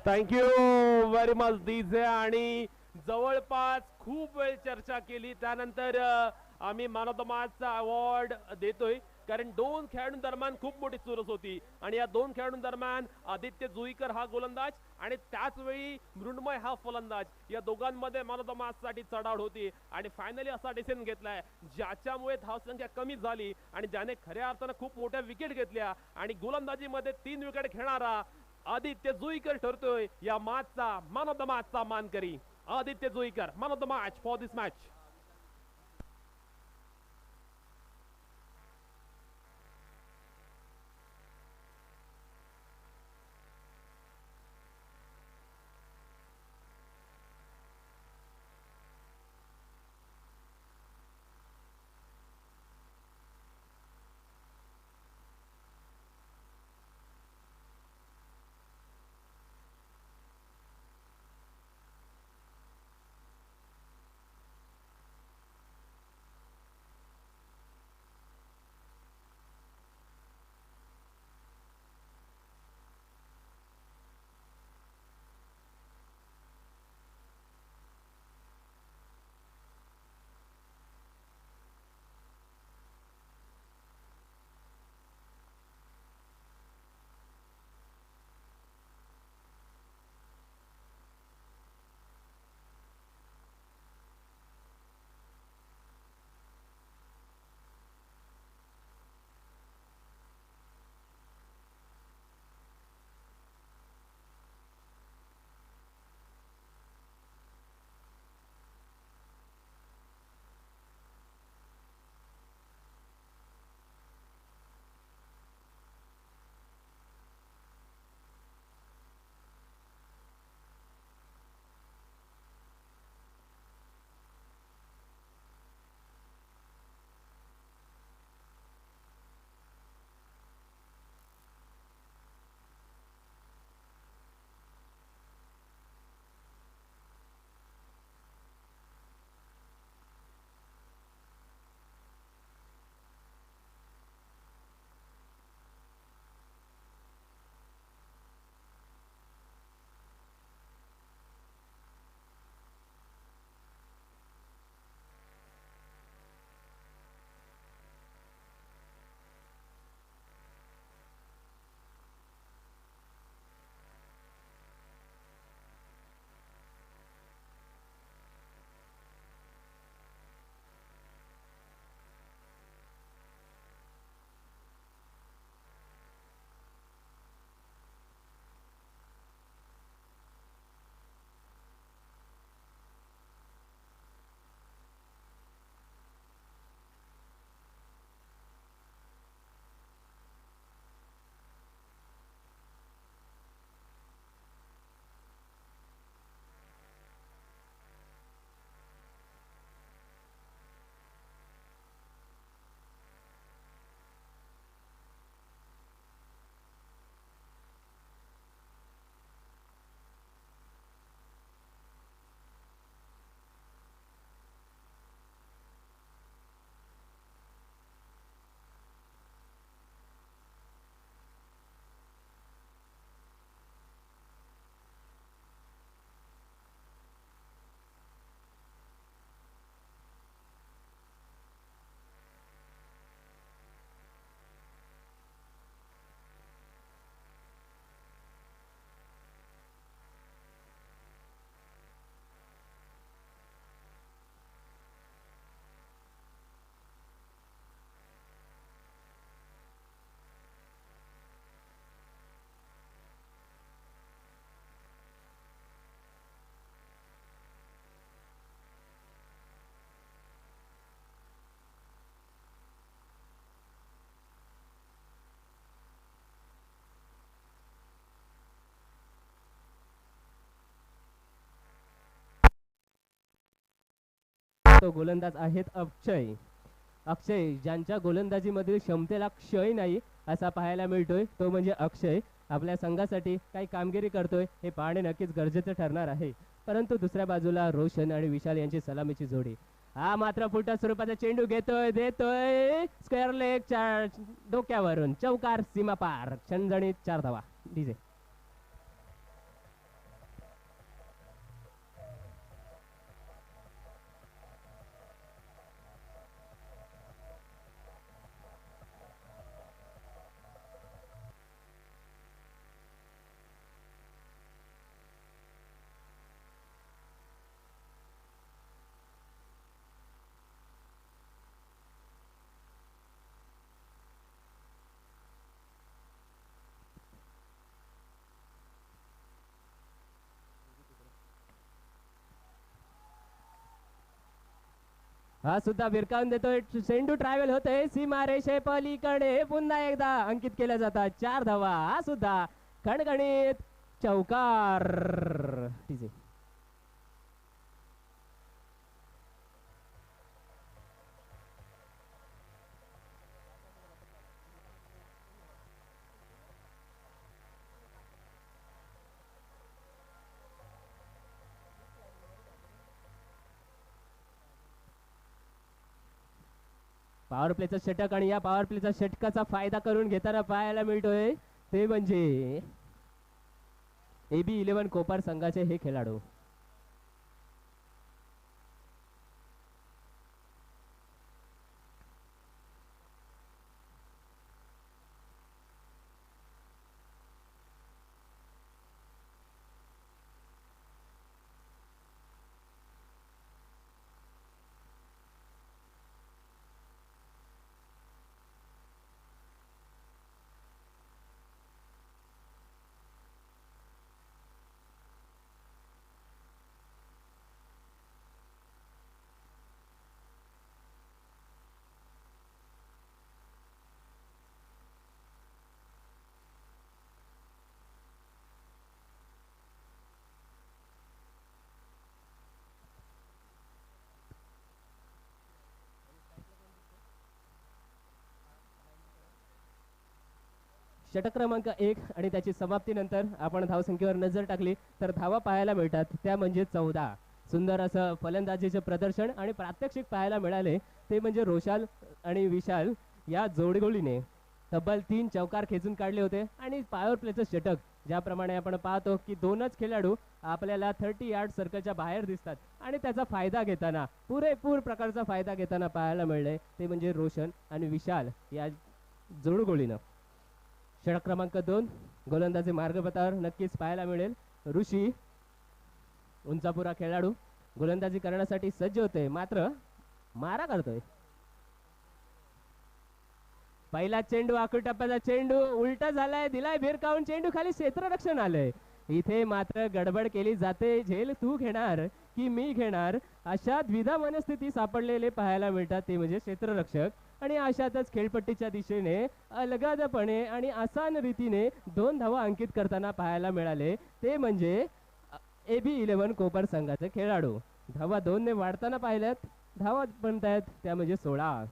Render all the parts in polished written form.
Thank you very much DJ. आणि जवळपास खूप वेळ चर्चा केली त्यानंतर आम्ही मॅन ऑफ द मॅचचा अवॉर्ड देतोय. कारण दोन खेळाडूंदरम्यान खूप मोठी चुरस होती आणि या दोन खेळाडूंदरम्यान आदित्य जुईकर हा गोलंदाज आणि त्याच वेळी मृण्मय हा फलंदाज, या दोघांमध्ये मॅन ऑफ द मॅच साठी चढाओढ होती. आणि फायनली असा डिसिजन घेतलाय ज्याच्यामुळे धावसंख्या कमी झाली आणि ज्याने खऱ्या अर्थानं खूप मोठ्या विकेट घेतल्या आणि गोलंदाजीमध्ये 3 विकेट घेणारा आदित्य जुईकर ठरतोय या मॅचचा मॅन ऑफ द मॅचचा मानकरी. Aditya Juikar man of the match for this match. तो गोलंदाज आहेत अक्षय. अक्षय ज्यांच्या गोलंदाजीमधील क्षमतेला क्षय नाही असा पाहायला मिळतोय तो म्हणजे अक्षय. आपल्या संघासाठी काही कामगिरी करतोय हे पाहणे नक्कीच गरजेचं ठरणार आहे. परंतु दुसऱ्या बाजूला रोशन आणि विशाल यांची सलामीची जोडी. हा मात्र फुटा स्वरूपाचा चेंडू घेतोय, देतोय स्क्वेअर लेग डोक्यावरून चौकार, सीमा पार, क्षणजणीत 4 धावा. डीजे हा सुद्धा भिरकावून देतोय. चेंडू ट्रॅव्हल होतोय सीमा रेषे पलीकडे. पुन्हा एकदा अंकित केल्या जातात 4 धावा. हा सुद्धा खणखणीत चौकार. पॉवर प्लेचा षटक आणि या पॉवर प्लेचा षटकाचा फायदा करून घेताना पाहायला मिळतोय ते म्हणजे AB11 कोपार संघाचे हे खेळाडू. षटक क्रमांक 1 आणि त्याची समाप्तीनंतर आपण धावसंख्येवर नजर टाकली तर धावा पाहायला मिळतात त्या म्हणजे 14. सुंदर असं फलंदाजीचे प्रदर्शन आणि प्रात्यक्षिक पाहायला मिळाले ते म्हणजे रोशाल आणि विशाल या जोडगोळीने तब्बल 3 चौकार खेचून काढले होते. आणि पॉवर प्लेचं षटक ज्याप्रमाणे आपण पाहतो की 2च खेळाडू आपल्याला 30 यार्ड सर्कलच्या बाहेर दिसतात आणि त्याचा फायदा घेताना पुरेपूर प्रकारचा फायदा घेताना पाहायला मिळले ते म्हणजे रोशन आणि विशाल या जोडगोळीनं. षटक क्रमांक 2 गोलंदाजी मार्गपथावर नक्कीच पाहायला मिळेल. ऋषी उंचापुरा खेळाडू गोलंदाजी करण्यासाठी सज्ज होते मात्र मारा करतोय. पहिला चेंडू आखूड टप्प्याचा चेंडू उलटा झालाय. दिलाय भिरकावून. चेंडू खाली क्षेत्ररक्षण आलंय. इथे मात्र गडबड केली जाते. झेल तू घेणार की मी घेणार अशा द्विधा मनस्थिती सापडलेले पाहायला मिळतात ते म्हणजे क्षेत्ररक्षक. आणि अशातच खेळपट्टीच्या दिशेने अलगदपणे आणि आसान रीतीने 2 धावा अंकित करताना पाहायला मिळाले ते म्हणजे AB11 कोपर संघाचे खेळाडू. धावा 2 ने वाढताना पाहिल्यात. धावा बनतायत त्या म्हणजे 16.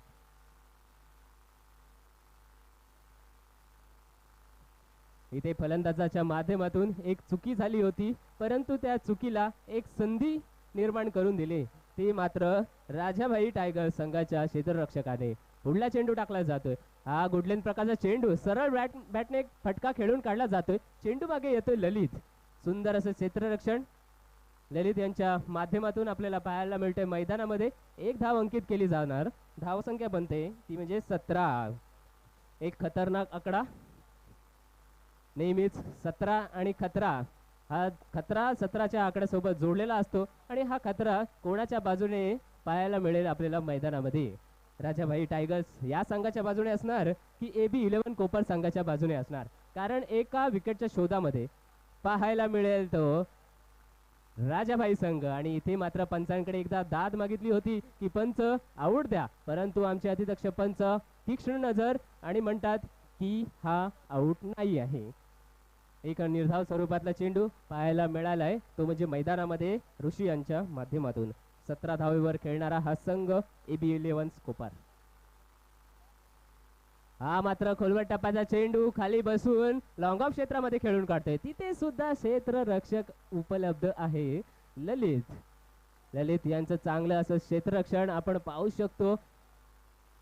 इथे फलंदाजाच्या माध्यमातून एक चुकी झाली होती परंतु त्या चुकीला एक संधी निर्माण करून दिली ती मात्र राजाभाई टायगर संघाच्या क्षेत्ररक्षकाने. पुढला चेंडू टाकला जातोय. हा गुडलेन प्रकारचा चेंडू सरळ बॅटने फटका खेळून काढला जातोय. चेंडू मागे येतोय ललित. सुंदर असं क्षेत्ररक्षण ललित यांच्या माध्यमातून आपल्याला पाहायला मिळतंय. मैदानामध्ये 1 धाव अंकित केली जाणार. धावसंख्या बनते ती म्हणजे 17. एक खतरनाक आकडा. नेहमीच 17 आणि खतरा हा खतरा 17च्या आकड्यासोबत जोडलेला असतो आणि हा खतरा कोणाच्या बाजूने पाहायला मिळेल आपल्याला मैदानामध्ये. राजाभाई टायगर्स या संघाच्या बाजूने असणार की AB11 कोपर संघाच्या बाजूने असणार. कारण एका विकेटच्या शोधामध्ये पाहायला मिळेल तो राजाभाई संघ. आणि इथे मात्र पंचांकडे एकदा दाद मागितली होती की पंच आऊट द्या परंतु आमचे अतिदक्ष पंच तीक्ष्ण नजर आणि म्हणतात की हा आऊट नाही आहे. एक निर्धाव स्वरूपातला चेंडू पाहायला मिळालाय तो म्हणजे मैदानामध्ये ऋषी यांच्या माध्यमातून. 17 धावेवर खेळणारा हा संघ AB11 कोपर. हा मात्र खोलवट टप्प्याचा चेंडू खाली बसून लॉंग ऑफ क्षेत्रामध्ये खेळून काढतोय. तिथे सुद्धा क्षेत्ररक्षक उपलब्ध आहे ललित. ललित यांचं चांगलं असं क्षेत्ररक्षण आपण पाहू शकतो.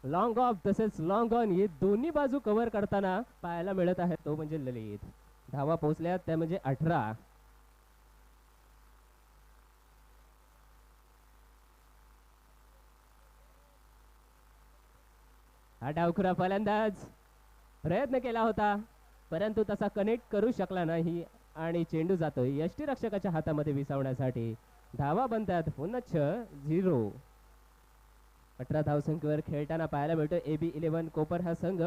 लॉंग ऑफ तसेच लॉंग ऑन हे दोन्ही बाजू कव्हर करताना पाहायला मिळत आहे तो म्हणजे ललित. धावा पोहोचल्या त्या म्हणजे 18. हा डावखुरा फलंदाज प्रयत्न केला होता परंतु तसा कनेक्ट करू शकला नाही आणि चेंडू जातोय यष्टीरक्षकाच्या हातामध्ये विसावण्यासाठी. धावा बनतात पुन्हा 0. 18 धावसंख्येवर खेळताना पाहायला मिळतो AB11 कोपर हा संघ.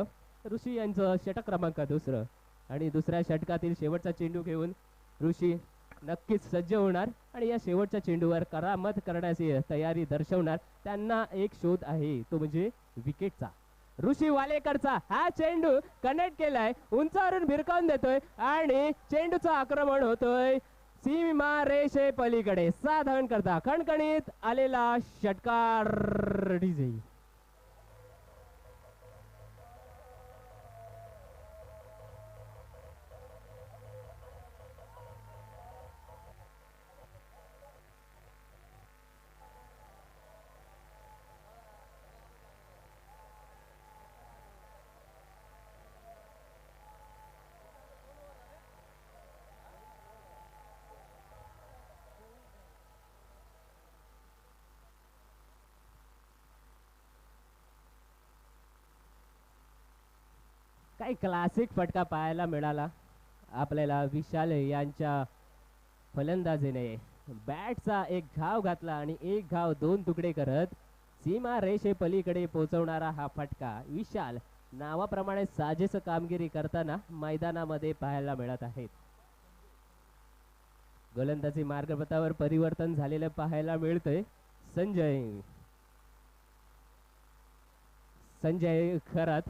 ऋषी यांचं षटक क्रमांक 2 आणि दुसऱ्या षटकातील शेवटचा चेंडू घेऊन ऋषी नक्कीच सज्ज होणार आणि या शेवटच्या चेंडूवर करामत करण्याची तयारी दर्शवणार त्यांना एक शोध आहे, तो म्हणजे विकेटचा. ऋषी वालेकरचा हा चेंडू कनेक्ट केलाय, उंचावरून भिरकावून देतोय आणि चेंडूचं आक्रमण होतोय सीमा रेषे पलीकडे. 6 धावन करता खणखणीत आलेला षटकार डीजे. काही क्लासिक फटका पाहायला मिळाला आपल्याला. विशाल यांच्या फलंदाजीने बॅटचा एक घाव घातला आणि एक घाव 2 तुकडे करत सीमा रेषे पलीकडे पोहोचवणारा हा फटका विशाल नावाप्रमाणे साजेस कामगिरी करताना मैदानामध्ये पाहायला मिळत आहेत. गोलंदाजी मार्गपथावर परिवर्तन झालेलं पाहायला मिळतंय. संजय खरात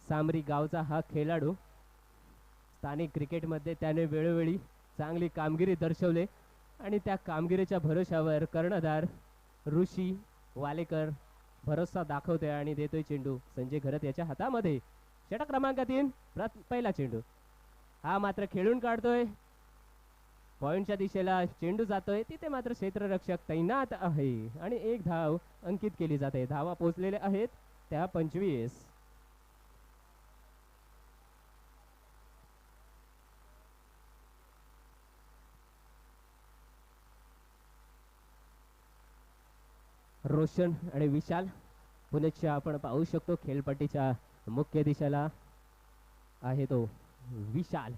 सामरी गावचा हा खेळाडू. स्थानिक क्रिकेटमध्ये त्याने वेळोवेळी चांगली कामगिरी दर्शवले आणि त्या कामगिरीच्या भरोशावर कर्णधार ऋषी वालेकर भरोसा दाखवतोय आणि देतोय चेंडू संजय घरत याच्या हातामध्ये. षटक क्रमांक 3 पहिला चेंडू हा मात्र खेळून काढतोय. पॉइंटच्या दिशेला चेंडू जातोय, तिथे मात्र क्षेत्ररक्षक तैनात आहे आणि एक धाव अंकित केली जाते. धावा पोहोचलेल्या आहेत त्या 25. रोशन आणि विशाल पुनश्च आपण पाहू शकतो खेळपट्टीच्या मुख्य दिशेला आहे तो विशाल.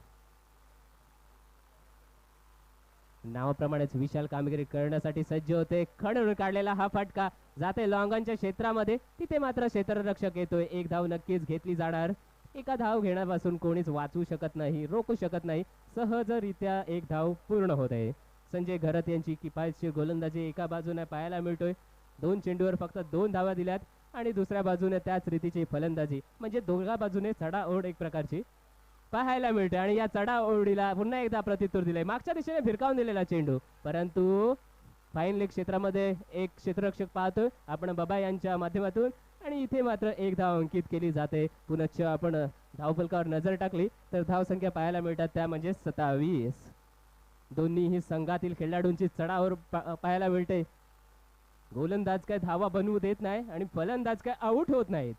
नावाप्रमाणेच विशाल कामगिरी करण्यासाठी सज्ज होते. खणून काढलेला हा फटका जाते लॉंगॉनच्या क्षेत्रामध्ये, तिथे मात्र क्षेत्ररक्षक येतोय. एक धाव नक्कीच घेतली जाणार. एका धाव घेण्यापासून कोणीच वाचवू शकत नाही, रोखू शकत नाही. सहजरित्या एक धाव पूर्ण होत आहे. संजय घरत यांची किफायतशीर गोलंदाजी एका बाजूने पाहायला मिळतोय. 2 चेंडूवर फक्त 2 धावा दिल्यात आणि दुसऱ्या बाजूने त्याच रीतीची फलंदाजी, म्हणजे दोघा बाजूने चढाओढ एक प्रकारची पाहायला मिळते. आणि या चढाओढीला पुन्हा एकदा प्रत्युत्तर दिले. मागच्या दिशेने फिरकावून दिलेला चेंडू, परंतु फाईन लेग क्षेत्रामध्ये एक क्षेत्ररक्षक पाहतोय आपण बाबा यांच्या माध्यमातून आणि इथे मात्र एक धाव अंकित केली जाते. पुनश्च आपण धावफलकावर नजर टाकली तर धावसंख्या पाहायला मिळतात त्या म्हणजे 27. दोन्हीही संघातील खेळाडूंची चढाओढ पाहायला मिळते. गोलंदाज काय धावा बनवू देत नाही आणि फलंदाज काय आउट होत नाहीत,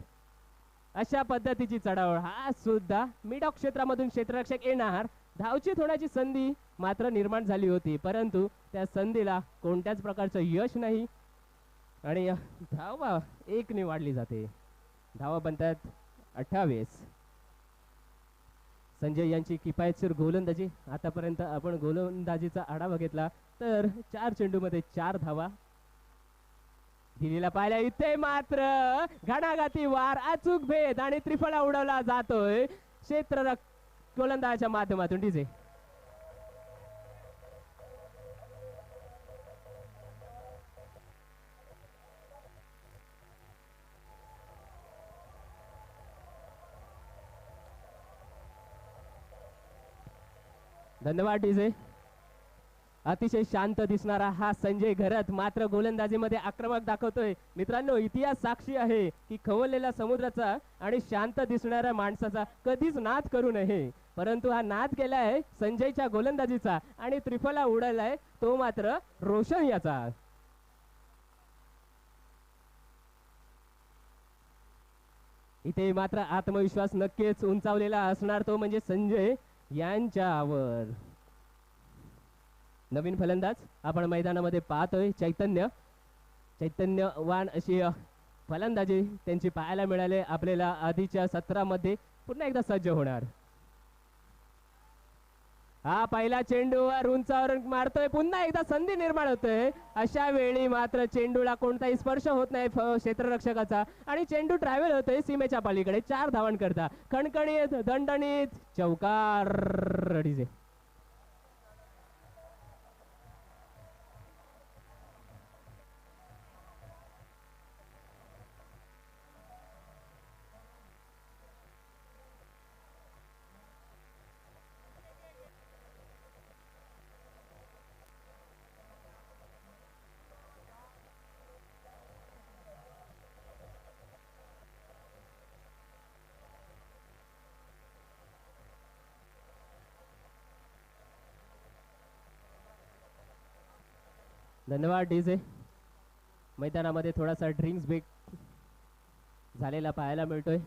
अशा पद्धतीची चढाओढ. हा सुद्धा मिड ऑफ क्षेत्रामधून क्षेत्ररक्षक येणार, धावचीत होण्याची संधी मात्र निर्माण झाली होती, परंतु त्या संधीला कोणत्याच प्रकारचं यश नाही आणि धावा 1 ने वाढली जाते. धावा बनतात 28. संजय यांची किफायतशीर गोलंदाजी. आतापर्यंत आपण गोलंदाजीचा आढावा घेतला तर 4 चेंडूमध्ये 4 धावा दिलेला पाहिला. इथे मात्र घणाघाती वार, अचूक भेद आणि त्रिफळा उडवला जातोय क्षेत्ररक्षक गोलंदाजाच्या माध्यमातून. डीजे धन्यवाद. डीजे अतिशय शांत दिसणारा हा संजय घरत मात्र गोलंदाजीमध्ये आक्रमक दाखवतोय. मित्रांनो, इतिहास साक्षी आहे की खवळलेल्या समुद्राचा आणि शांत दिसणाऱ्या माणसाचा कधीच नाद करू नये, परंतु हा नाद केलाय संजयच्या गोलंदाजीचा आणि त्रिफला उडालाय तो मात्र रोशन याचा. इथे मात्र आत्मविश्वास नक्कीच उंचावलेला असणार, तो म्हणजे संजय यांच्यावर. नवीन फलंदाज आपण मैदानामध्ये पाहतोय चैतन्यवान अशी फलंदाजी त्यांची पाहायला मिळाले आपल्याला आधीच्या सत्रामध्ये. पुन्हा एकदा सज्ज होणार. हा पहिला चेंडूवर उंचावर मारतोय, पुन्हा एकदा संधी निर्माण होतोय. अशा वेळी मात्र चेंडूला कोणताही स्पर्श होत नाही क्षेत्ररक्षकाचा आणि चेंडू ट्रॅव्हल होतोय सीमेच्या पलीकडे. 4 धावांकरता खणखणीत दणदणीत चौकार. डीजे धन्यवाद डीजे. मैदानामध्ये थोडासा ड्रिंक्स ब्रेक झालेला पाहायला मिळतोय.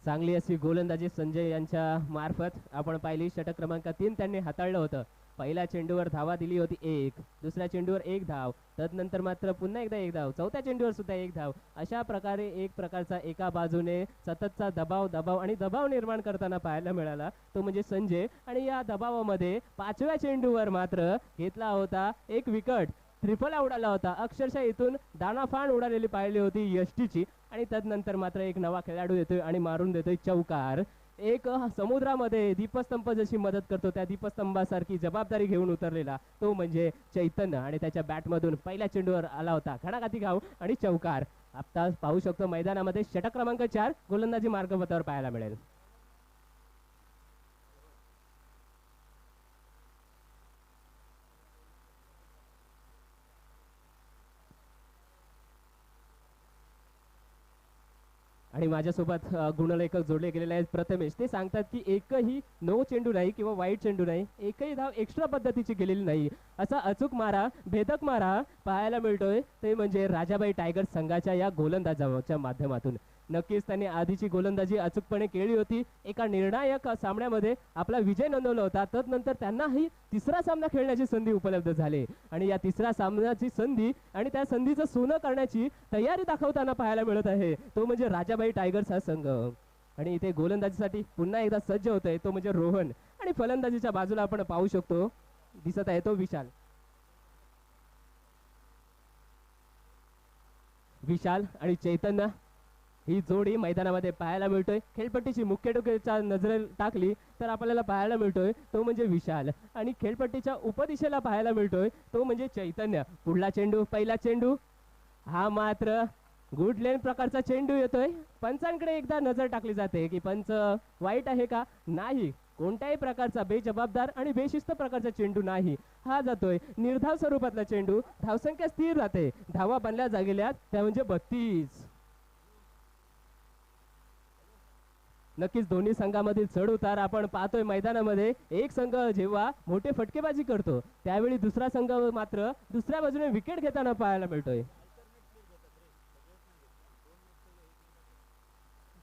चांगली अशी गोलंदाजी संजय यांच्या मार्फत आपण पाहिली. षटक क्रमांक 3 त्यांनी हाताळलं होतं. पहिल्या चेंडूवर धावा दिली होती 1, दुसऱ्या चेंडूवर 1 धाव, तदनंतर मात्र पुन्हा एकदा 1 धाव, चौथ्या चेंडूवर सुद्धा 1 धाव. अशा प्रकारे एक प्रकारचा एका बाजूने सततचा दबाव आणि दबाव निर्माण करताना पाहायला मिळाला तो म्हणजे संजय. आणि या दबावामध्ये 5व्या चेंडूवर मात्र घेतला होता एक विकेट, ट्रिपल उडाला होता. अक्षरशः इथून दानाफान उडालेली पाहिली होती यष्टीची. आणि तदनंतर मात्र एक नवा खेळाडू येतोय आणि मारून देतोय चौकार. एक समुद्रामध्ये दीपस्तंभ जशी मदत करतो त्या दीपस्तंभासारखी जबाबदारी घेऊन उतरलेला तो म्हणजे चैतन्य. आणि त्याच्या बॅटमधून पहिल्या चेंडूवर आला होता घणाघाती घाव आणि चौकार. आता पाहू शकतो मैदानामध्ये षटक क्रमांक 4 गोलंदाजी मार्गपथावर पाहायला मिळेल. आणि माझ्यासोबत गुणलेखक जोडले गेलेले आहेत प्रथमेश. ते सांगतात की एकही नो चेंडू नाही किंवा वाईट चेंडू नाही, एकही धाव एक्स्ट्रा पद्धतीची गेलेली नाही. असा अचूक मारा, भेदक मारा पाहायला मिळतोय ते म्हणजे राजाबाई टायगर्स संघाच्या या गोलंदाजाच्या माध्यमातून. नक्कीच त्यांनी आधीची गोलंदाजी अचूकपणे केली होती. एका निर्णायक सामन्यामध्ये आपला विजय नोंदवला होता. तदनंतर त्यांनाही तिसरा सामना खेळण्याची संधी उपलब्ध झाली आणि या तिसऱ्या सामन्याची संधी आणि त्या संधीचं सोनं करण्याची तयारी दाखवताना पाहायला मिळत आहे तो म्हणजे राजाबाई टायगर्स हा संघ. आणि इथे गोलंदाजीसाठी पुन्हा एकदा सज्ज होत आहे तो म्हणजे रोहन. आणि फलंदाजीच्या बाजूला आपण पाहू शकतो दिसत आहे तो विशाल. विशाल आणि चैतन्य ही जोडी मैदानामध्ये पाहायला मिळतोय. खेळपट्टीची मुख्य टोकाच्या नजरेत टाकली तर आपल्याला पाहायला मिळतोय तो म्हणजे विशाल आणि खेळपट्टीच्या उपदिशेला पाहायला मिळतोय तो म्हणजे चैतन्य. पुढला चेंडू, पहिला चेंडू हा मात्र गुड लेन प्रकारचा चेंडू येतोय. पंचांकडे एकदा नजर टाकली जाते की पंच वाईट आहे का, नाही. कोणत्याही प्रकारचा बेजबाबदार आणि बेशिस्त प्रकारचा चेंडू नाही. हा जातोय निर्धाव स्वरूपातला चेंडू. धावसंख्या स्थिर राहते. धावा बनल्या गेल्यात त्या म्हणजे 32. नक्कीच दोन्ही संघामधील चढ उतार आपण पाहतोय मैदानामध्ये. एक संघ जेव्हा मोठे फटकेबाजी करतो त्यावेळी दुसरा संघ मात्र दुसऱ्या बाजूने विकेट घेताना पाहायला मिळतोय.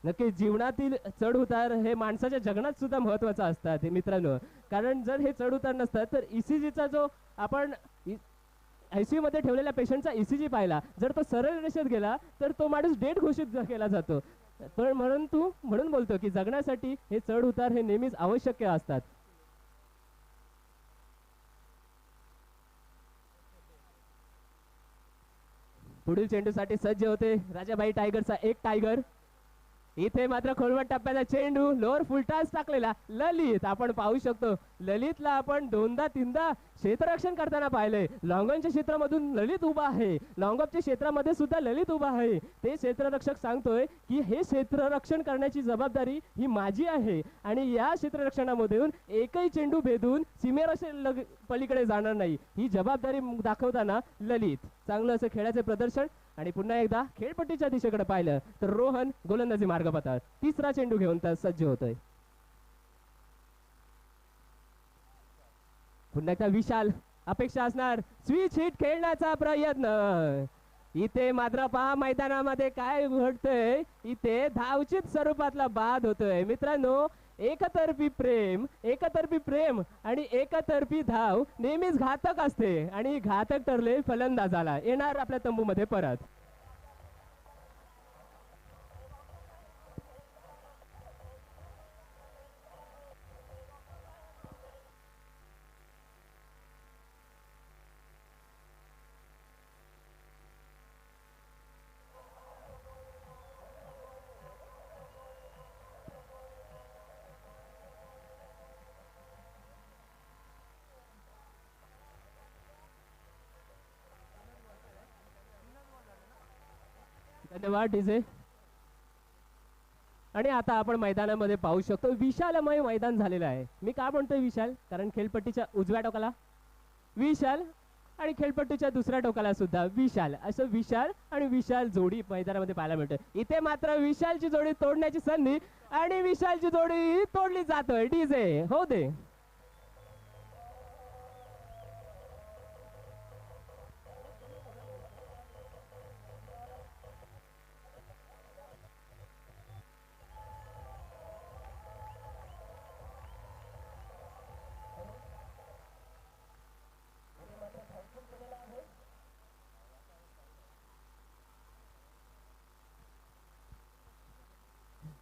नक्कीच जीवनातील चढ उतार हे माणसाच्या जगण्यात सुद्धा महत्वाचं असतात मित्रांनो. कारण जर हे चढ उतार नसतात तर ईसीजीचा जो आपण ICU मध्ये ठेवलेल्या पेशंटचा ECG पाहिला, जर तो सरळ रेषेत गेला तर तो माणूस डेड घोषित केला जातो. पण म्हणून बोलतो की जगण्यासाठी हे चढ उतार हे नेहमीच आवश्यक असतात. पुढील चेंडूसाठी सज्ज होते राजाबाई टायगरचा एक टायगर. इथे मात्र खोलवट टप्प्याचा चेंडू लोअर फुलटास टाकलेला ललित. आपण पाहू शकतो ललितला आपण दोनदा तीनदा क्षेत्ररक्षण करताना पाहिलंय. लॉंगॉनच्या क्षेत्रामधून ललित उभा आहे, लॉंगॉपच्या क्षेत्रामध्ये सुद्धा ललित उभा आहे. ते क्षेत्ररक्षक सांगतोय की हे क्षेत्ररक्षण करण्याची जबाबदारी ही माझी आहे आणि या क्षेत्ररक्षणामधून एकही चेंडू भेदून सीमेरेषे पलीकडे जाणार नाही. ही जबाबदारी दाखवताना ललित चांगलं असं खेळाचे प्रदर्शन. आणि पुन्हा एकदा खेळपट्टीच्या दिशेकडे पाहिलं तर रोहन गोलंदाजी मार्गपथावर तिसरा चेंडू घेऊन तर सज्ज होतोय. पुन्हा एकदा विशाल, अपेक्षा असणार स्विच हिट खेळण्याचा प्रयत्न. इथे मात्र पहा मैदानामध्ये काय घडतंय. इथे धावचित स्वरूपातला बाद होतोय मित्रांनो. एकतर्फी प्रेम आणि एकतर्फी धाव नेहमीच घातक असते आणि घातक ठरले फलंदाजाला. येणार आपल्या तंबूमध्ये परत. धन्यवाद डीजे. आणि आता आपण मैदानामध्ये पाहू शकतो विशालमय मैदान झालेलं आहे. मी का म्हणतोय विशाल, कारण खेळपट्टीच्या उजव्या टोकाला विशाल आणि खेळपट्टीच्या दुसऱ्या टोकाला सुद्धा विशाल, असं विशाल आणि विशाल जोडी मैदानामध्ये पाहायला मिळते. इथे मात्र विशालची जोडी तोडण्याची संधी आणि विशालची जोडी तोडली जातोय. डीजे हो दे.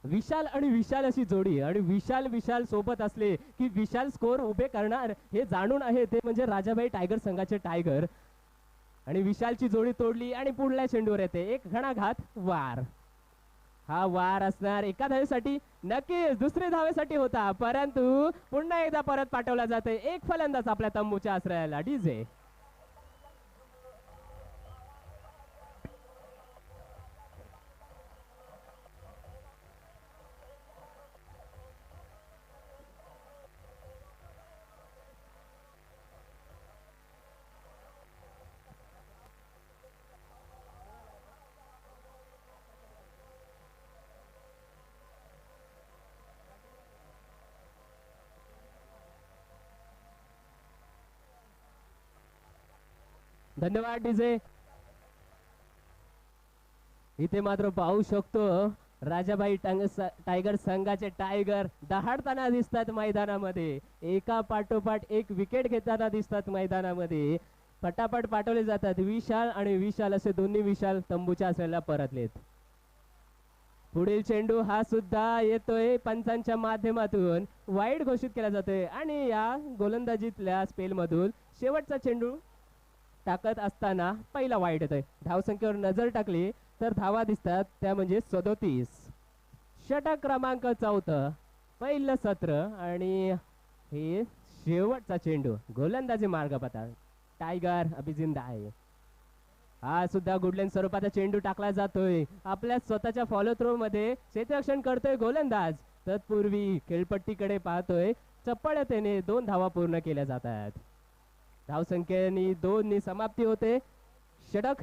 विशाल आणि विशाल अशी जोडी आणि विशाल विशाल सोबत असले की विशाल स्कोर उभे करणार हे जाणून आहे ते म्हणजे राजाबाई टायगर संघाचे टायगर. आणि विशालची जोडी तोडली आणि पुढल्या चेंडूवर येते एक घणाघात वार. हा वार असणार एका धावेसाठी नक्कीच दुसरी धावेसाठी होता परंतु पुन्हा एकदा परत पाठवला जाते एक फलंदाज आपल्या तंबूच्या आश्रयाला डीजे. धन्यवाद डीजे. इथे मात्र पाहू शकतो राजाबाई टायगर संघाचे टायगर दहाडताना दिसतात मैदानामध्ये एका पाठोपाठ एक विकेट घेताना दिसतात मैदानामध्ये. पटापट पाठवले जातात विशाल आणि विशाल असे दोन्ही विशाल तंबूच्या आश्रयाला परतलेत. पुढील चेंडू हा सुद्धा येतोय पंचांच्या माध्यमातून वाईड घोषित केला जातोय आणि या गोलंदाजीतल्या स्पेल मधून शेवटचा चेंडू टाकत असताना पहिला वाईट येतोय. धावसंख्येवर नजर टाकली तर धावा दिसतात त्या म्हणजे 37. षटक क्रमांक 14 पहिलं सत्र आणि हे शेवटचा चेंडू गोलंदाजी मार्गपथा टायगर अभिजिंदा आहे. हा सुद्धा गुडलेन स्वरूपाचा चेंडू टाकला जातोय आपल्या स्वतःच्या फॉलो थ्रो मध्ये क्षेत्ररक्षण करतोय गोलंदाज. तत्पूर्वी खेळपट्टीकडे पाहतोय चपळतेने 2 धावा पूर्ण केल्या जातात. धावसंख्येने 2 समाप्ती होते. षटक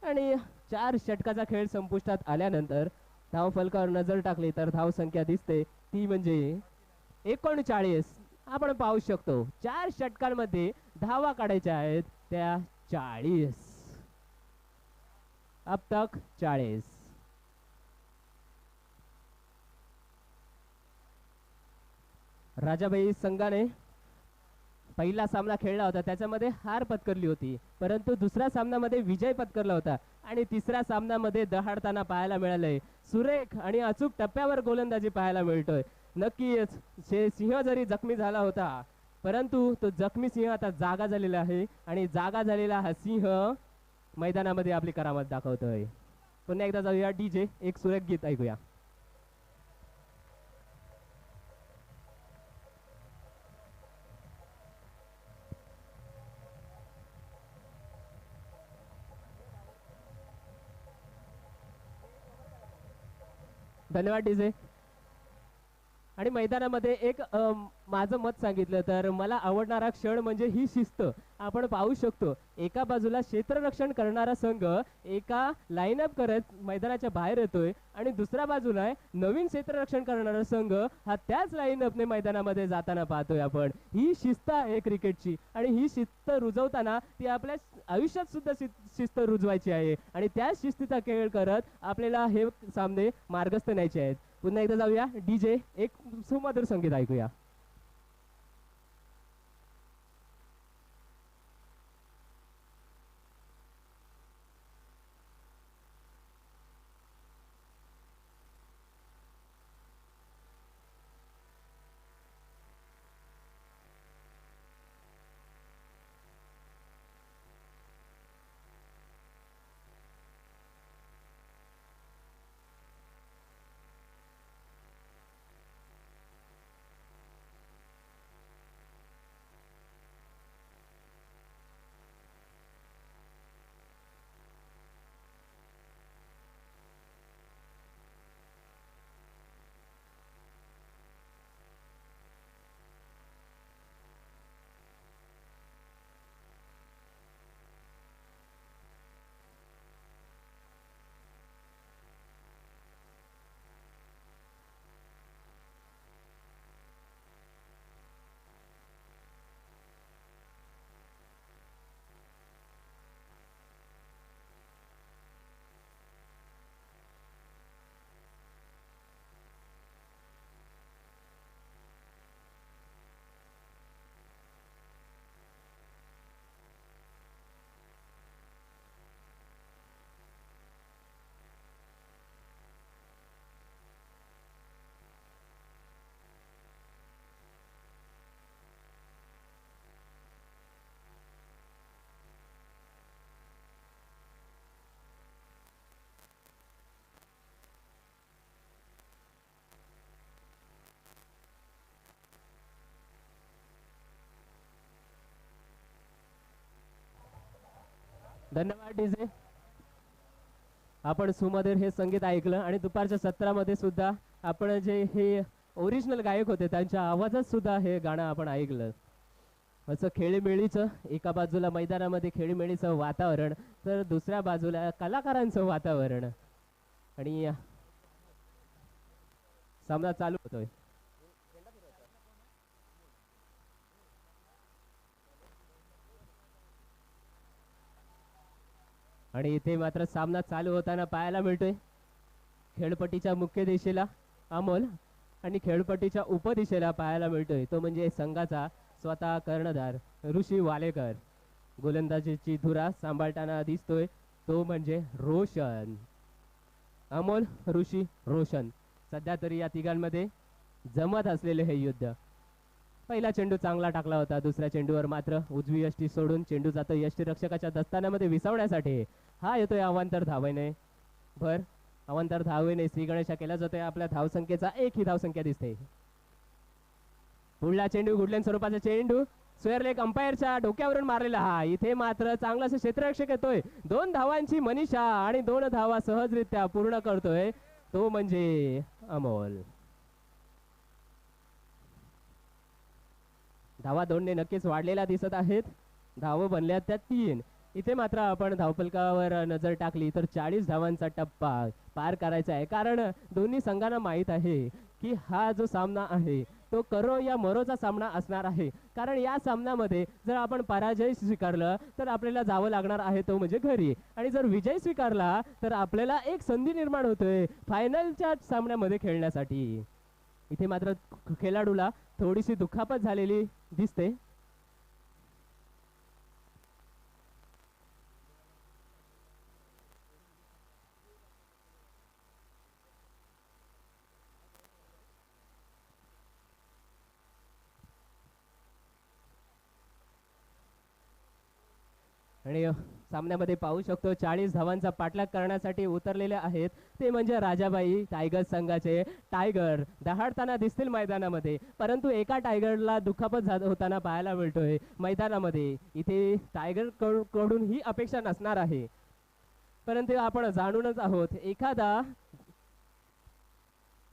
आणि 4 षटकाचा खेळ संपुष्टात आल्यानंतर धाव फलकावर नजर टाकली तर धावसंख्या दिसते ती म्हणजे 39. आपण पाहू शकतो 4 षटकांमध्ये धावा काढायच्या आहेत त्या 40. अब तक 40. राजाबाई संघाने पहिला सामना खेळला होता त्याच्यामध्ये हार पत्करली होती परंतु दुसऱ्या सामन्यामध्ये विजय पत्करला होता आणि तिसऱ्या सामन्यामध्ये दहाडताना पाहायला मिळालंय. सुरेख आणि अचूक टप्प्यावर गोलंदाजी पाहायला मिळतोय. नक्कीच सिंह जरी जखमी झाला होता परंतु तो जखमी सिंह आता जागा झालेला आहे आणि जागा झालेला हा सिंह मैदानामध्ये आपली करामत दाखवतोय. पुन्हा एकदा जाऊया डीजे एक सुरेख गीत ऐकूया. धन्यवाद डीजे. आणि मैदानामध्ये एक माझं मत सांगितलं तर मला आवडणारा क्षण म्हणजे ही शिस्त. आपण पाहू शकतो एका बाजूला क्षेत्ररक्षण करणारा संघ एका लाईनअप करत मैदानाच्या बाहेर येतोय आणि दुसऱ्या बाजूला नवीन क्षेत्ररक्षण करणारा संघ हा त्याच लाईनअपने मैदानामध्ये जाताना पाहतोय आपण. ही शिस्त आहे क्रिकेटची आणि ही शिस्त रुजवताना ती आपल्या आयुष्यात सुद्धा शिस्त रुजवायची आहे आणि त्याच शिस्तीचा खेळ करत आपल्याला हे सामने मार्गस्थ न्यायचे आहेत. पुन्हा एकदा जाऊया डीजे एक सुमधुर संगीत ऐकूया. धन्यवाद डीजे. आपण सुमधुर हे संगीत ऐकलं आणि दुपारच्या सत्रामध्ये सुद्धा आपण जे हे ओरिजिनल गायक होते त्यांच्या आवाजात सुद्धा हे गाणं आपण ऐकलं. असं खेळीमेळीचं एका बाजूला मैदानामध्ये खेळीमेळीचं वातावरण तर दुसऱ्या बाजूला कलाकारांचं वातावरण आणि सामना चालू होतोय. आणि इथे मात्र सामना चालू होताना पाहायला मिळतोय खेळपट्टीच्या मुख्य दिशेला अमोल आणि खेळपट्टीच्या उपदिशेला पाहायला मिळतोय तो म्हणजे संघाचा स्वतः कर्णधार ऋषी वालेकर. गोलंदाजीची धुरा सांभाळताना दिसतोय तो म्हणजे रोशन. अमोल, ऋषी, रोशन सध्या तरी या तिघांमध्ये जमत असलेले हे युद्ध. पहिला चेंडू चांगला टाकला होता, दुसऱ्या चेंडूवर मात्र उजवी यष्टी सोडून चेंडू जातो यष्टीरक्षकाच्या दस्तानामध्ये विसावण्यासाठी. हा येतोय अवांतर धावेने भर. अवांतर धावेने श्री गणेशा केला जातोय. आपल्या धावसंख्येचा एक ही धावसंख्या दिसते. पुढला चेंडू गुडलेन स्वरूपाचा चेंडू स्क्वेअर लेग अंपायरच्या डोक्यावरून मारलेला. हा इथे मात्र चांगला क्षेत्ररक्षक येतोय. 2 धावांची मनीषा आणि 2 धावा सहजरित्या पूर्ण करतोय तो म्हणजे अमोल. धावा 2 ने नक्कीच वाढलेल्या दिसत आहेत. धावा बनल्या त्या 3. इथे मात्र आपण धावफलकावर नजर टाकली तर 40 धावांचा टप्पा पार करायचा आहे. कारण दोन्ही संघांना माहीत आहे की हा जो सामना आहे तो करो या मरोचा सामना असणार आहे. कारण या सामन्यामध्ये जर आपण पराजय स्वीकारलं तर आपल्याला जावं लागणार आहे तो म्हणजे घरी, आणि जर विजय स्वीकारला तर आपल्याला एक संधी निर्माण होतोय फायनलच्या सामन्यामध्ये खेळण्यासाठी. इथे मात्र खेळाडूला थोडीशी दुखापत झालेली दिसते. आणि सामन्यामध्ये पाहू शकतो 40 धावांचा पाठलाग करण्यासाठी उतरलेले आहेत ते म्हणजे राजाबाई टायगर संघाचे. टायगर दहाडताना दिसतील मैदानामध्ये, परंतु एका टायगरला दुखापत होताना पाहायला मिळतोय मैदानामध्ये. इथे टायगर कडून ही अपेक्षा नसणार आहे, परंतु आपण जाणूनच आहोत एखादा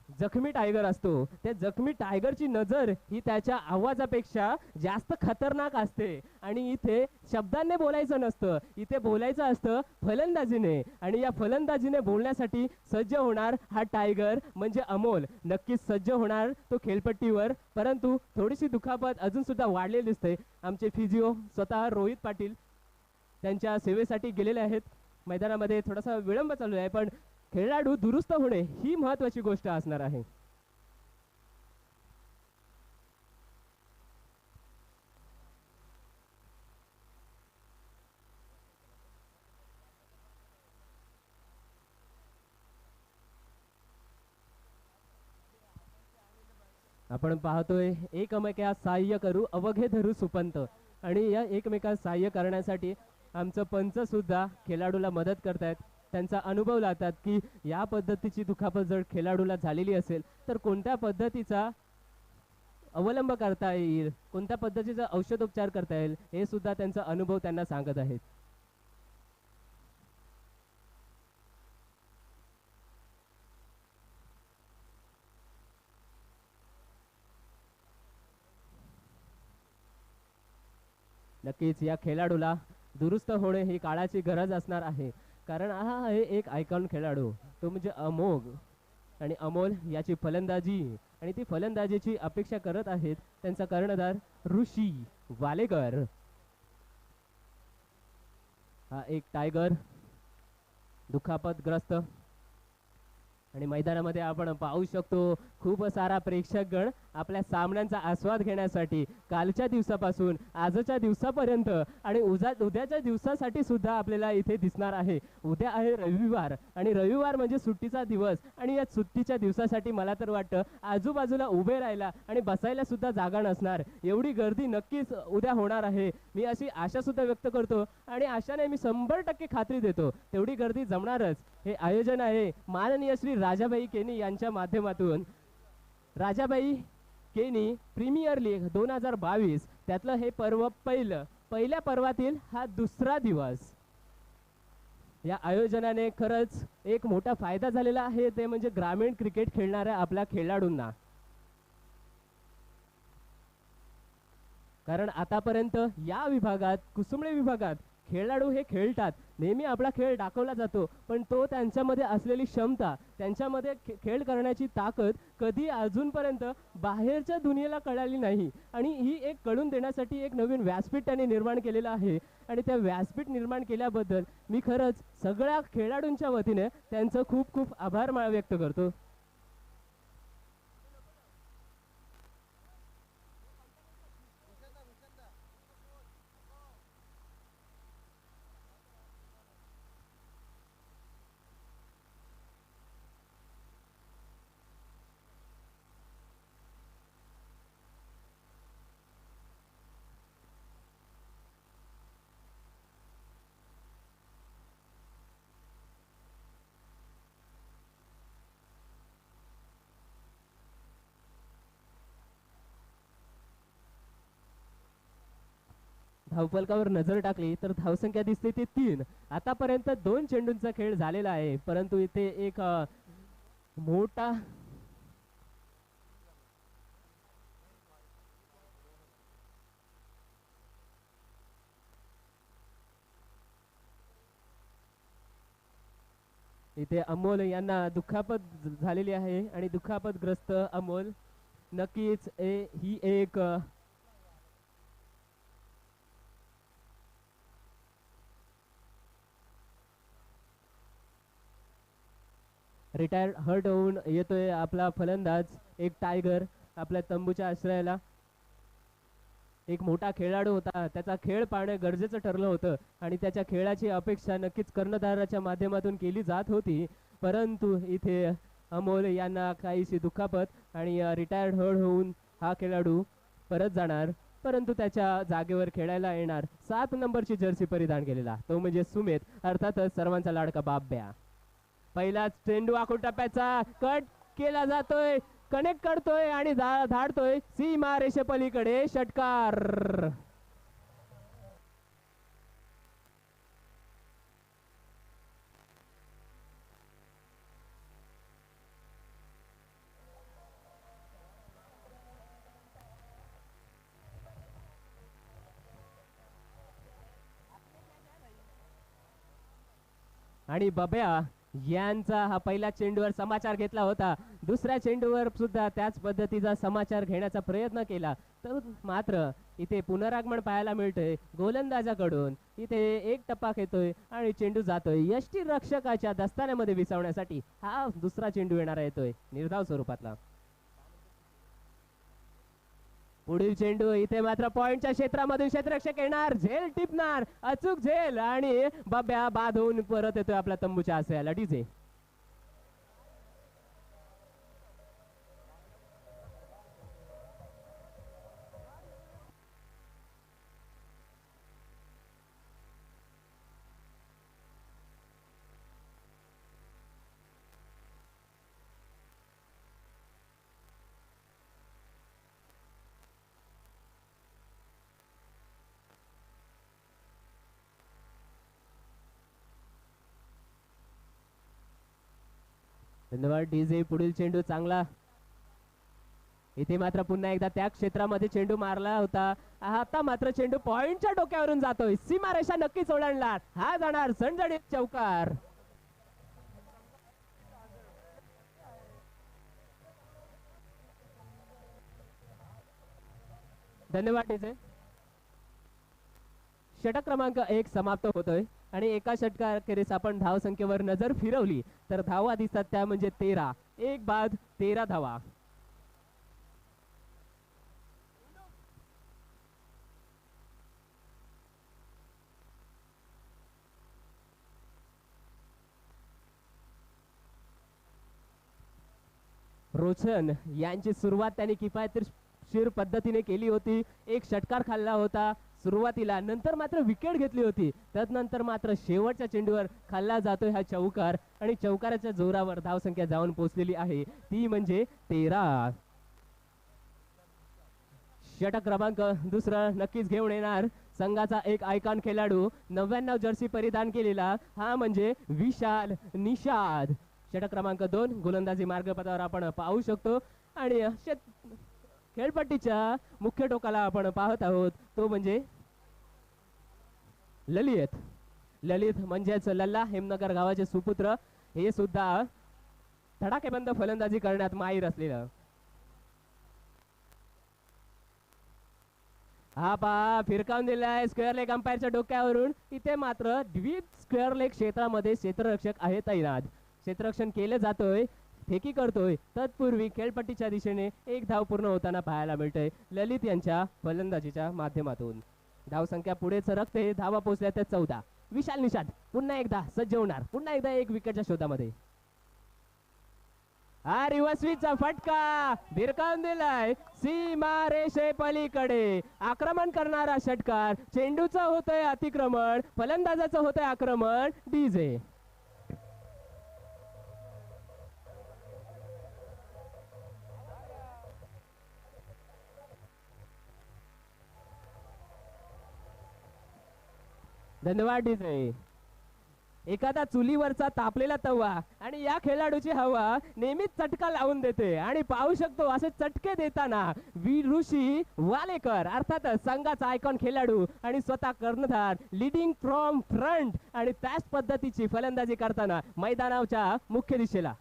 जखमी टायगर असतो त्या जखमी टायगरची नजर ही त्याच्या आवाजापेक्षा जास्त खतरनाक असते. आणि इथे शब्दांनी बोलायचं नसतं, इथे बोलायचं असतं फलंदाजीने. आणि या फलंदाजीने बोलण्यासाठी सज्ज होणार हा टायगर म्हणजे अमोल. नक्कीच सज्ज होणार तो खेळपट्टीवर, परंतु थोडीशी दुखापत अजून सुद्धा वाढलेली दिसते. आमचे फिजिओ स्वतः रोहित पाटील त्यांच्या सेवेसाठी गेलेले आहेत. मैदानामध्ये थोडासा विलंब चालू आहे, पण खेळाडू दुरुस्त होणे ही महत्वाची गोष्ट असणार आहे. आपण पाहतोय एकमेका सहाय्य करू अवघे धरू सुपंत. आणि या एकमेका सहाय्य करण्यासाठी आमचं पंच सुद्धा खेळाडूला मदत करतायत. त्यांचा अनुभव लावतात की या पद्धतीची दुखापत जर खेळाडूला झालेली असेल तर कोणत्या पद्धतीचा अवलंब करता येईल, कोणत्या पद्धतीचा औषधोपचार करता येईल, हे सुद्धा त्यांचा अनुभव त्यांना सांगत आहेत. नक्कीच या खेळाडूला दुरुस्त होणे ही काळाची गरज असणार आहे. कारण हा आहे एक आयकॉन खेळाडू तो म्हणजे अमोघ. आणि अमोल याची फलंदाजी आणि ती फलंदाजीची अपेक्षा करत आहेत त्यांचा कर्णधार ऋषी वालेकर. हा एक टायगर दुखापतग्रस्त. आणि मैदानामध्ये आपण पाहू शकतो खूप सारा प्रेक्षकगण आपल्या सामन्यांचा आस्वाद घेण्यासाठी कालच्या दिवसापासून आजच्या दिवसापर्यंत आणि उद्याच्या दिवसासाठी सुद्धा आपल्याला इथे दिसणार आहे. उद्या आहे रविवार आणि रविवार म्हणजे सुट्टीचा दिवस. आणि या सुट्टीच्या दिवसासाठी मला तर वाटतं आजूबाजूला उभे राहायला आणि बसायला सुद्धा जागा नसणार एवढी गर्दी नक्कीच उद्या होणार आहे. मी अशी आशा सुद्धा व्यक्त करतो आणि आशाने मी 100% खात्री देतो तेवढी गर्दी जमणारच. हे आयोजन आहे माननीय श्री राजाबाई केनी यांच्या माध्यमातून. राजाबाई केनी प्रीमियर लीग 2022 त्यातलं हे पर्व पहिल्या पर्वातील हा दुसरा दिवस. या आयोजनाने खरंच एक मोठा फायदा झालेला आहे, ते म्हणजे ग्रामीण क्रिकेट खेळणाऱ्या आपल्या खेळाडूंना. कारण आतापर्यंत या विभागात, कुसुंबळे विभागात खेळाडू हे खेळतात, नेहमी आपला खेळ दाखवला जातो, पण तो त्यांच्यामध्ये असलेली क्षमता, त्यांच्यामध्ये खेळ करण्याची ताकद कधी अजूनपर्यंत बाहेरच्या दुनियेला कळाली नाही. आणि ही एक कळून देण्यासाठी एक नवीन व्यासपीठ त्यांनी निर्माण केलेलं आहे. आणि त्या व्यासपीठ निर्माण केल्याबद्दल मी खरंच सगळ्या खेळाडूंच्या वतीने त्यांचं खूप खूप आभार व्यक्त करतो. धावफलकावर नजर टाकली तर धावसंख्या दिसते ती 3. आतापर्यंत 2 चेंडूंचा खेळ झालेला आहे, परंतु इथे एक मोठा इथे अमोल यांना दुखापत झालेली आहे आणि दुखापतग्रस्त अमोल नक्कीच ही एक रिटायर्ड हर्ट होऊन येतोय आपला फलंदाज, एक टायगर आपल्या तंबूच्या आश्रयाला. एक मोठा खेळाडू होता, त्याचा खेळ पाहणे गरजेचं ठरलं होतं आणि त्याच्या खेळाची अपेक्षा नक्कीच कर्णधाराच्या माध्यमातून केली जात होती, परंतु इथे अमोल यांना काहीशी दुखापत आणि रिटायर्ड हर्ट होऊन हा खेळाडू परत जाणार, परंतु त्याच्या जागेवर खेळायला येणार 7 नंबरची जर्सी परिधान केलेला तो म्हणजे सुमेत, अर्थातच सर्वांचा लाडका बाब्या. पहिलाच चेंडू आखून टप्प्याचा कट केला जातोय, कनेक्ट करतोय आणि धाडतोय सीमा रेषेपलीकडे षटकार. आणि बब्या यांचा हा पहिल्या चेंडूवर समाचार घेतला होता, दुसऱ्या चेंडूवर सुद्धा त्याच पद्धतीचा समाचार घेण्याचा प्रयत्न केला, तर मात्र इथे पुनरागमन पाहायला मिळतंय गोलंदाजाकडून. इथे एक टप्पा खेळतोय आणि चेंडू जातोय यष्टी रक्षकाच्या दस्तान्यामध्ये विसावण्यासाठी. हा दुसरा चेंडू येणारा येतोय निर्धाव स्वरूपातला. पुढील चेंडू इथे मात्र पॉइंटच्या क्षेत्रामधून क्षेत्ररक्षक येणार, झेल टिपणार, अचूक झेल आणि बब्या बाद होऊन परत येतोय आपल्या तंबूच्या आश्रयाला. डीजे धन्यवाद डीजे. पुढील चेंडू चांगला, इथे मात्र पुन्हा एकदा त्या क्षेत्रामध्ये चेंडू मारला होता, आता मात्र चेंडू पॉइंटच्या डोक्यावरून जातोय, सीमारेषा नक्कीच ओलांडणार, हा जाणार झणझणीत चौकार. धन्यवाद डीजे. षटक क्रमांक 1 समाप्त होतोय आणि एका षटकाखेरीस आपण धाव संख्येवर नजर फिरवली तर धावा दिसतात त्या म्हणजे 13. एक बाद 13 धावा. रोशन यांची सुरुवात त्यांनी किफायतशीर पद्धतीने केली होती, एक षटकार खाल्ला होता सुरुवातीला, नंतर मात्र विकेट घेतली होती, त्यानंतर मात्र शेवटच्या चेंडूवर खाल्ला जातोय हा चौकार आणि चौकाराच्या जोरावर धावसंख्या जाऊन पोहोचलेली आहे ती म्हणजे 13. षटक क्रमांक दुसरा नक्कीच घेऊन येणार संघाचा एक आयकॉन खेळाडू 99 जर्सी परिधान केलेला हा म्हणजे विशाल निषाद. षटक क्रमांक 2 गोलंदाजी मार्गपथावर आपण पाहू शकतो. आणि खेळपट्टीच्या मुख्य टोकाला आपण पाहत आहोत तो म्हणजे ललित. ललित म्हणजेच लल्ला हेमनगर गावाचे सुपुत्र. हे सुद्धा धडाकेबंद फलंदाजी करण्यात माहीर असलेलं. हा पहा फिरकावून दिलाय स्क्वेअर लेग अंपायरच्या डोक्यावरून. इथे मात्र द्वीप स्क्वेअर लेग क्षेत्रामध्ये क्षेत्ररक्षक आहे तैनात. क्षेत्ररक्षण केलं जातोय, फेकी करतोय. तत्पूर्वी खेळपट्टीच्या दिशेने एक धाव पूर्ण होताना पाहायला मिळतंय ललित यांच्या फलंदाजीच्या माध्यमातून. धावसंख्या पुढे सरकते. धावा पोहोचल्या त्या 14. विशाल निषाद पुन्हा एकदा सज्ज होणार, पुन्हा एकदा एक विकेटच्या शोधामध्ये. हा रिवर्सवीचा फटका भिरकावून दिलाय सीमा रेषे पलीकडे. आक्रमण करणारा षटकार. चेंडूचं होतंय अतिक्रमण, फलंदाजाचं होतंय आक्रमण. डीजे धन्यवाद. डीजे एखादा चुलीवरचा तापलेला तवा आणि या खेळाडूची हवा नेहमीच चटका लावून देते. आणि पाहू शकतो असे चटके देताना ऋषी वालेकर अर्थातच संघाचा आयकॉन खेळाडू आणि स्वतः कर्णधार लीडिंग फ्रॉम फ्रंट. आणि त्याच पद्धतीची फलंदाजी करताना मैदानाच्या मुख्य दिशेला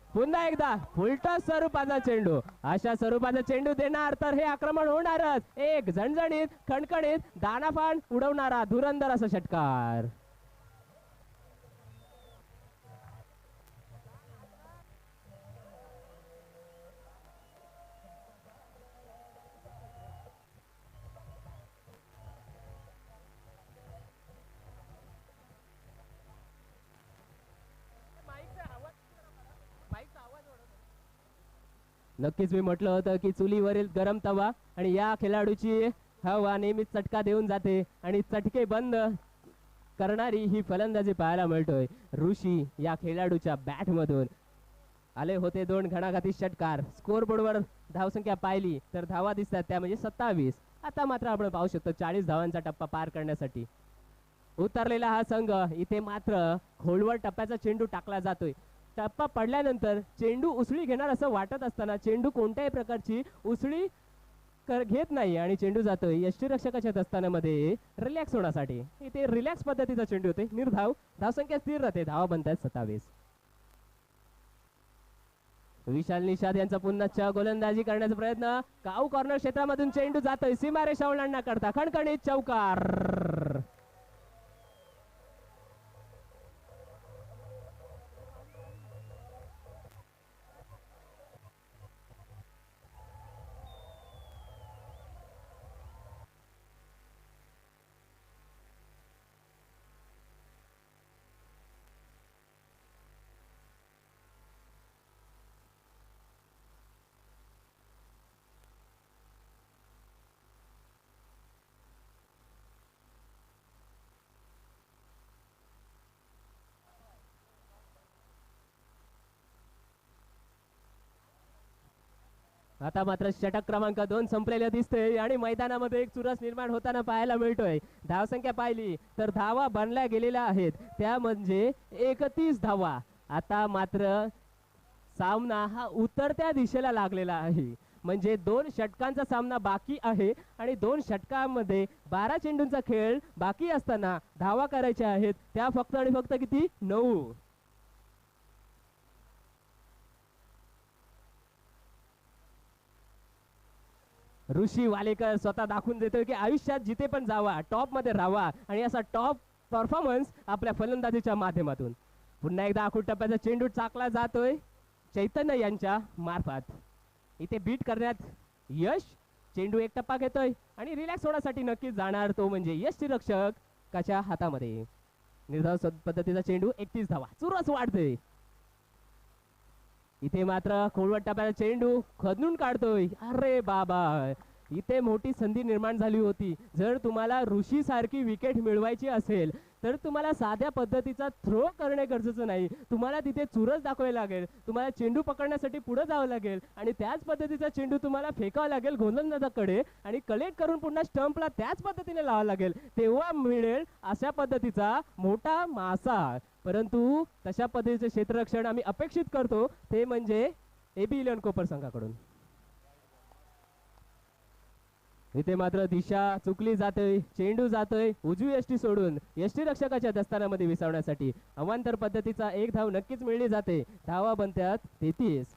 पुन्हा एकदा उलटा स्वरूपाचा चेंडू. अशा स्वरूपाचा चेंडू देणार तर हे आक्रमण होणारच. एक झणझणीत खणखणीत दानापान उडवणारा धुरंदर असा षटकार. नक्कीच मी म्हटलं होतं की चुलीवरील गरम तवा आणि या खेळाडूची हवा नेहमीच चटका देऊन जाते आणि चटके बंद करणारी ही फलंदाजी पाहायला मिळतोय ऋषी या खेळाडूच्या बॅट मधून. आले होते 2 घणाघाती षटकार. स्कोर बोर्डवर धावसंख्या पाहिली तर धावा दिसतात त्या म्हणजे 27. आता मात्र आपण पाहू शकतो 40 धावांचा टप्पा पार करण्यासाठी उतरलेला हा संघ. इथे मात्र खोलवर टप्प्याचा चेंडू टाकला जातोय. टप्पा पडल्यानंतर चेंडू उसळी घेणार असं वाटत असताना चेंडू कोणत्याही प्रकारची उसळी घेत नाही आणि चेंडू जातोय यष्टीरक्षकाच्या दस्तानामध्ये रिलॅक्स होण्यासाठी. इथे रिलॅक्स पद्धतीचा चेंडू होते. निर्धाव. धावसंख्या स्थिर राहते. धावा बनतात 27. विशाल निषाद यांचा पुन्हा गोलंदाजी करण्याचा प्रयत्न. काऊ कॉर्नर क्षेत्रामधून चेंडू जातोय सीमारेषा ओलांडण्याकरता. खणखणीत चौकार. आता मात्र षटक क्रमांक 2 संपलेलं दिसतंय आणि मैदानामध्ये एक चुरस निर्माण होताना पाहायला मिळतोय. धावसंख्या पाहिली तर धावा बनल्या गेलेल्या आहेत त्या म्हणजे 31 धावा. आता मात्र सामना हा उतरत्या दिशेला लागलेला आहे. म्हणजे 2 षटकांचा सामना बाकी आहे आणि 2 षटकांमध्ये 12 चेंडूंचा खेळ बाकी असताना धावा करायच्या आहेत त्या फक्त आणि फक्त किती 9. ऋषी वालेकर स्वतः दाखवून देतोय की आयुष्यात जिथे पण जावा टॉप मध्ये राहावा आणि असा टॉप परफॉर्मन्स आपल्या फलंदाजीच्या माध्यमातून. पुन्हा एकदा आखूड टप्प्याचा चेंडू चाकला जातोय चैतन्य यांच्या मार्फत. इथे बीट करण्यात यश. चेंडू एक टप्पा घेतोय आणि रिलॅक्स होण्यासाठी नक्कीच जाणार तो म्हणजे यष्टीरक्षकाच्या हातामध्ये. निर्धाव पद्धतीचा चेंडू 31 धावा. चुरस वाढते. इथे मात्र खोलवट टप्प्याचा चेंडू खदून काढतोय. अरे बाबा इथे मोठी संधी निर्माण झाली होती. जर तुम्हाला ऋषी सारखी विकेट मिळवायची असेल तर तुम्हाला साध्या पद्धतीचा थ्रो करणे गरजेचं नाही, तुम्हाला तिथे चुरस दाखवायला लागेल, तुम्हाला चेंडू पकडण्यासाठी पुढे जावं लागेल आणि त्याच पद्धतीचा चेंडू तुम्हाला फेकावा लागेल गोलंदाजाकडे आणि कलेक्ट करून पुन्हा स्टंपला त्याच पद्धतीने लावावं लागेल, तेव्हा मिळेल अशा पद्धतीचा मोठा मासा. परंतु तशा पद्धतीचे क्षेत्ररक्षण आम्ही अपेक्षित करतो ते म्हणजे AB इलेव्हन कोपर संघाकडून. इथे मात्र दिशा चुकली जाते, चेंडू जातोय उजवी यष्टी सोडून यष्टी रक्षकाच्या दस्तानामध्ये विसावण्यासाठी. अवांतर पद्धतीचा एक धाव नक्कीच मिळली जाते. धावा बनतात 33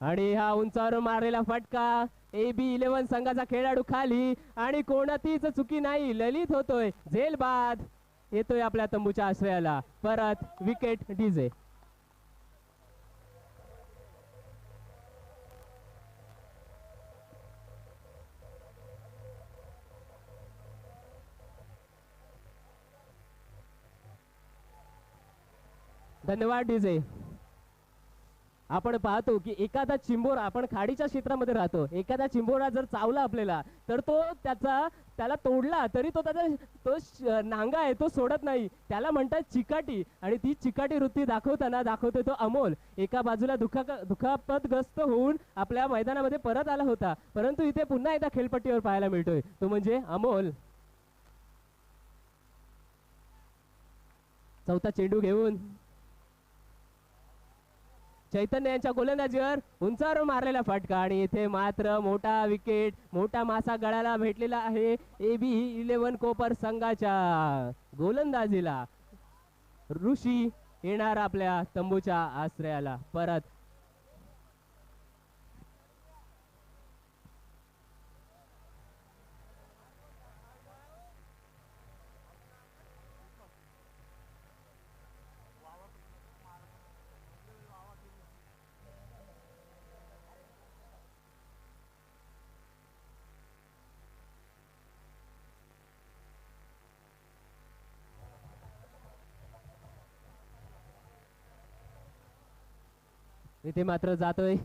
आणि हा उंचावर मारलेला फटका AB इलेव्हन संघाचा खेळाडू खाली आणि कोणतीच चुकी नाही, ललित होतोय, झेल बाद येतोय आपल्या तंबूच्या आश्रयाला. परत विकेट डीजे. धन्यवाद डीजे. आपण पाहतो की एखादा चिंबोरा, आपण खाडीच्या क्षेत्रामध्ये राहतो, एखादा चिंबोरा जर चावला आपल्याला तर तो त्याला तोडला तरी तो नांगा आहे तो सोडत नाही, त्याला म्हणतात चिकाटी. आणि ती चिकाटी वृत्ती दाखवतोय तो अमोल. एका बाजूला दुखापतग्रस्त होऊन आपल्या मैदानामध्ये परत आला होता, परंतु इथे पुन्हा एकदा खेळपट्टीवर पाहायला मिळतोय, तो म्हणजे अमोल. चौथा चेंडू घेऊन चैतन्य यांच्या गोलंदाजीवर उंचावर मारलेला फटका आणि इथे मात्र मोठा विकेट, मोठा मासा गळाला भेटलेला आहे AB इलेव्हन कोपर संघाच्या गोलंदाजीला. ऋषी येणार आपल्या तंबूच्या आश्रयाला. परत इथे मात्र जातोय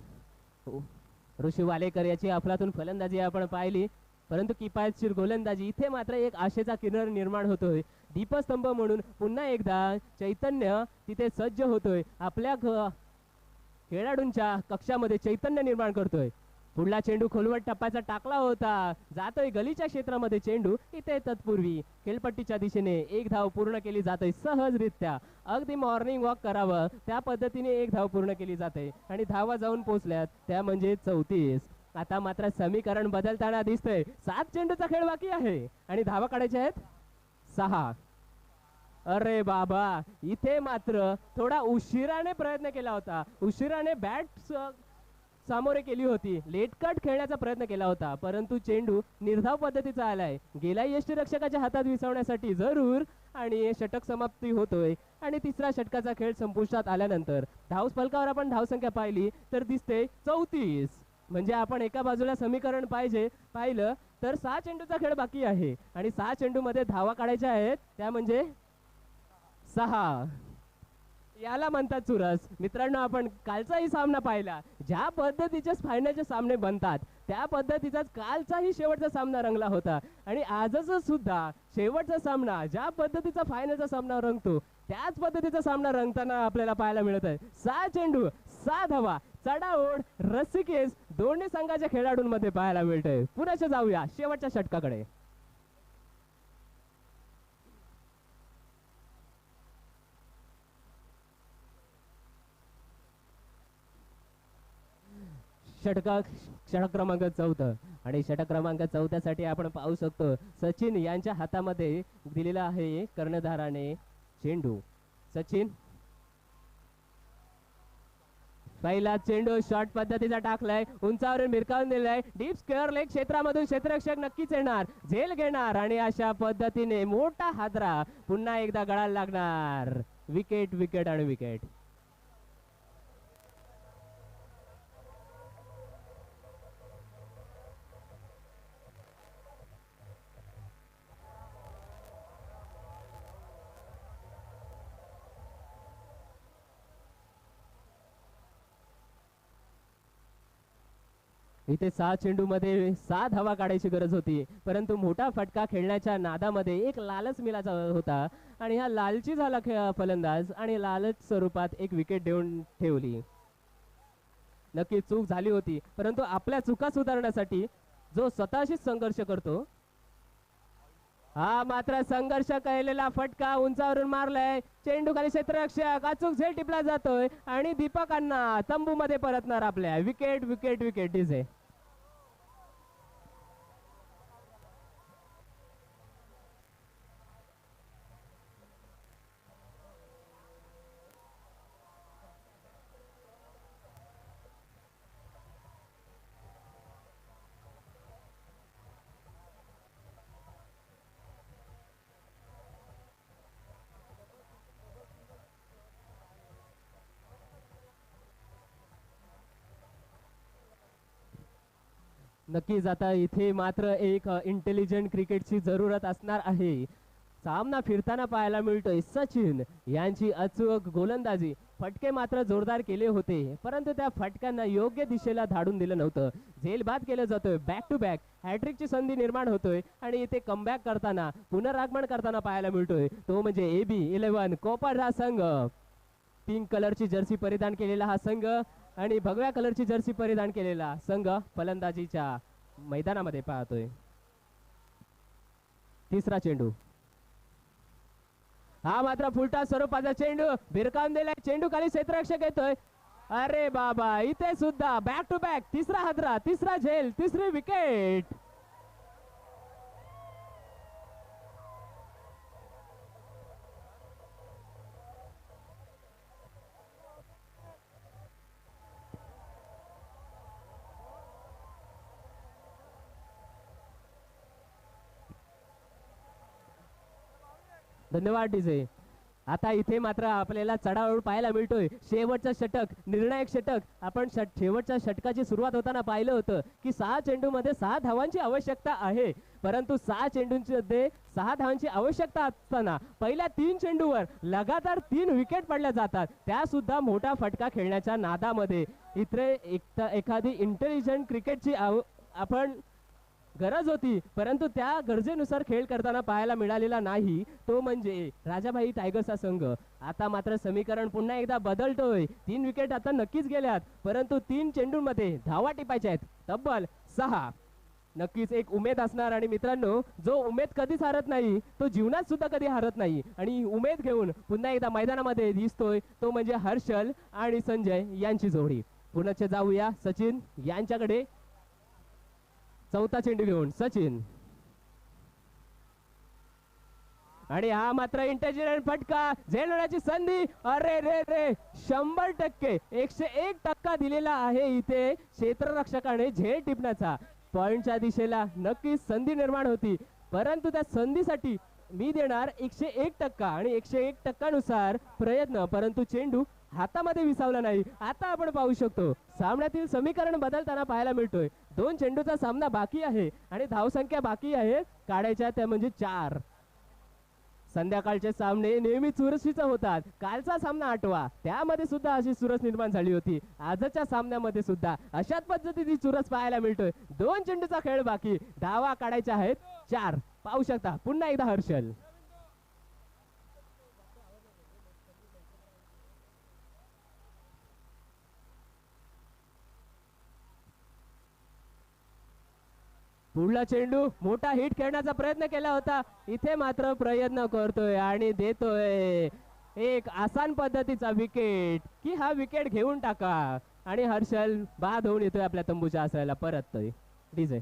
ऋषी वालेकर याची अफलातून फलंदाजी आपण पाहिली, परंतु किफायतशीर गोलंदाजी. इथे मात्र एक आशेचा किरण निर्माण होतोय, दीपस्तंभ म्हणून पुन्हा एकदा चैतन्य तिथे सज्ज होतोय, आपल्या खेळाडूंच्या कक्षामध्ये चैतन्य निर्माण करतोय. पुढला चेंडू खोलवट टप्प्याचा टाकला होता, जातोय गलीच्या क्षेत्रामध्ये चेंडू. इथे तत्पूर्वी खेळपट्टीच्या दिशेने एक धाव पूर्ण केली जाते सहजरित्या. अगदी मॉर्निंग वॉक करावं त्या पद्धतीने एक धाव पूर्ण केली जाते आणि धावा जाऊन पोहोचल्यात त्या म्हणजे 34. आता मात्र समीकरण बदलताना दिसतंय. 7 चेंडूचा खेळ बाकी आहे आणि धावा काढायच्या आहेत 6. अरे बाबा, इथे मात्र थोडा उशिराने प्रयत्न केला होता, उशिराने बॅट सामोरे केली होती, लेटकट खेळण्याचा प्रयत्न केला होता, परंतु चेंडू निर्धाव पद्धतीचा आलाय, गेला यष्टीरक्षकाच्या हातात विसवण्यासाठी जरूर आणि षटक समाप्ती होतोय. आणि तिसरा षटकाचा खेळ संपुष्टात आल्यानंतर धावफलकावर आपण धावसंख्या पाहिली तर दिसते 34. म्हणजे आपण एका बाजूला समीकरण पाहिलं तर 6 चेंडूचा खेळ बाकी आहे आणि 6 चेंडू मध्ये धावा काढायच्या आहेत त्या म्हणजे 6. याला म्हणतात चुरस. मित्रांनो, आपण कालचाही सामना पाहिला, ज्या पद्धतीचे फायनलचे सामने बनतात त्या पद्धतीचाच कालचाही शेवटचा सामना रंगला होता आणि आजच सुद्धा शेवटचा सामना ज्या पद्धतीचा फायनलचा सामना रंगतो त्याच पद्धतीचा सामना रंगताना आपल्याला पाहायला मिळत आहे. 6 चेंडू 6 धावा, चढाओढ, रस्सीखेच दोन्ही संघाच्या खेळाडूंमध्ये पाहायला मिळतंय. पुढे जाऊया शेवटच्या षटकाकडे. षटक क्रमांक 14 आणि षटक क्रमांक 14 साठी आपण पाहू शकतो सचिन यांच्या हातामध्ये दिलेला आहे कर्णधाराने चेंडू. सचिन पहिला चेंडू शॉर्ट पद्धतीचा टाकलाय, उंचावरून मिरकावून दिलाय, डीप स्क्वेअर लेग क्षेत्रामधून क्षेत्ररक्षक नक्कीच येणार, झेल घेणार आणि अशा पद्धतीने मोठा हादरा पुन्हा एकदा गळाला लागणार. विकेट विकेट आणि विकेट. इथे 6 चेंडू मध्ये 6 धावा काढायची गरज होती, परंतु मोठा फटका खेळण्याच्या नादामध्ये एक लालच मिलाचा होता आणि हा लालची झाला फलंदाज आणि लालच स्वरूपात एक विकेट देऊन ठेवली. नक्की चूक झाली होती, परंतु आपल्या चुका सुधारण्यासाठी जो स्वतःशीच संघर्ष करतो, हा मात्र संघर्ष केलेला फटका उंचावरून मारलाय. चेंडू खाली क्षेत्ररक्षक अचूक झेल टिपला जातोय आणि दीपकांना तंबू मध्ये परतणार आपल्या. Wicket wicket wicket DJ. नक्कीच आता इथे मात्र एक इंटेलिजंट क्रिकेटची जरूरत असणार आहे. सामना फिरताना पाहायला मिळतोय. सचिन यांची अचूक गोलंदाजी. फटके मात्र जोरदार केले होते, परंतु त्या फटक्यांना योग्य दिशेला धाडून दिलं नव्हतं. झेलबाद केलं जातोय. बॅक टू बॅक हॅट्रिकची संधी निर्माण होतोय आणि इथे कमबॅक करताना पुनरागमन करताना पाहायला मिळतोय तो म्हणजे AB11 कोपर हा संघ. पिंक कलरची जर्सी परिधान केलेला हा संघ आणि भगव्या कलरची जर्सी परिधान केलेला संघ फलंदाजीच्या मैदानामध्ये पाहतोय. तिसरा चेंडू. हा मात्र फुलटा स्वरूपाचा चेंडू भिरकावून दिलाय. चेंडू खाली क्षेत्ररक्षक येतोय. अरे बाबा, इथे सुद्धा बॅक टू बॅक तिसरा हादरा, तिसरा झेल, तिसरी विकेट. धन्यवाद डीजे. आता इथे मात्र आपल्याला चढाओढ पाहायला मिळतोय. शेवटचा षटक, निर्णायक षटक. आपण शेवटच्या षटकाची सुरुवात होताना पाहिलं होतं की 6 चेंडूमध्ये 6 धावांची आवश्यकता आहे, परंतु 6 चेंडूंमध्ये 6 धावांची आवश्यकता असताना पहिल्या 3 चेंडूवर लगातार 3 विकेट पडल्या जातात. त्या सुद्धा मोठा फटका खेळण्याच्या नादामध्ये. इथे एखादी इंटेलिजंट क्रिकेटची आपण गरज होती, परंतु त्या गरजेनुसार खेळ करताना पाहायला मिळालेला नाही. तो म्हणजे राजाभाई टायगर्सचा संघ. आता मात्र समीकरण पुन्हा एकदा बदलतोय. 3 विकेट आता नक्कीच गेल्यात, परंतु 3 चेंडूंमध्ये धावा टिपायच्या आहेत तब्बल 6. नक्कीच एक उमेद असणार आणि मित्रांनो, जो उमेद कधीच हारत नाही तो जीवनात सुद्धा कधी हारत नाही. आणि उमेद घेऊन पुन्हा एकदा मैदानामध्ये दिसतोय तो म्हणजे हर्षल आणि संजय यांची जोडी. पुन्हा जाऊया सचिन यांच्याकडे. चौथा चेंडू घेऊन सचिन आणि हा मात्र इंटेलिजंट फटका. झेल होण्याची संधी. अरे रे रे, 100% 101% दिलेला आहे इथे क्षेत्ररक्षकाने झेल टिपण्याचा. पॉइंटच्या दिशेला नक्कीच संधी निर्माण होती, परंतु त्या संधीसाठी मी देणार 101% आणि 101% नुसार प्रयत्न, परंतु चेंडू हातामध्ये विसावला नाही. आता आपण पाहू शकतो सामन्यातील समीकरण बदलताना पाहायला मिळतोय. 2 चेंडूचा सामना बाकी आहे आणि धावसंख्या बाकी आहे काढायच्या, त्या म्हणजे 4. संध्याकाळचे सामने नेहमी चुरशीचे होतात. कालचा सामना 8वा, त्यामध्ये सुद्धा अशी चुरस निर्माण झाली होती. आजच्या सामन्यामध्ये सुद्धा अशाच पद्धतीची चुरस पाहायला मिळतोय. 2 चेंडूचा खेळ बाकी, धावा काढायच्या आहेत 4. पाहू शकता पुन्हा एकदा हर्षल. पुढला चेंडू मोठा हिट खेळण्याचा प्रयत्न केला होता. इथे मात्र प्रयत्न करतोय आणि देतोय एक आसान पद्धतीचा विकेट की हा विकेट घेऊन टाका. आणि हर्षल बाद होऊन येतोय आपल्या तंबूच्या आश्रयाला परततोय. डीजे.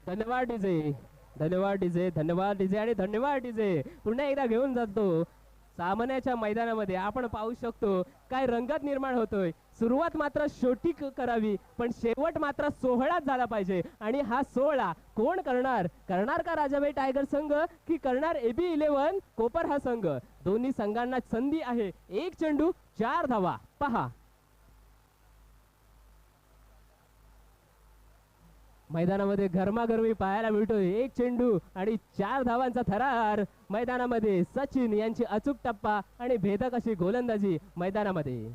धन्यवाद डीजे, धन्यवाद डीजे, धन्यवाद डीजे आणि धन्यवाद डीजे. पुन्हा एकदा घेऊन जातो सामन्याच्या मैदानामध्ये आपण पाहू शकतो काय रंगत निर्माण होतोय. सुरुवात मात्र छोटी करावी पण शेवट मात्र सोहळाच झाला पाहिजे. आणि हा सोहळा कोण करणार का राजाबाई टायगर संघ की करणार AB11 कोपर हा संघ. दोन्ही संघांना संधी आहे. एक चेंडू 4 धावा. पहा मैदानामध्ये गरमागरमी पाहायला मिळतोय. एक चेंडू आणि 4 धावांचा थरार मैदानामध्ये. सचिन यांची अचूक टप्पा आणि भेदक अशी गोलंदाजी मैदानामध्ये.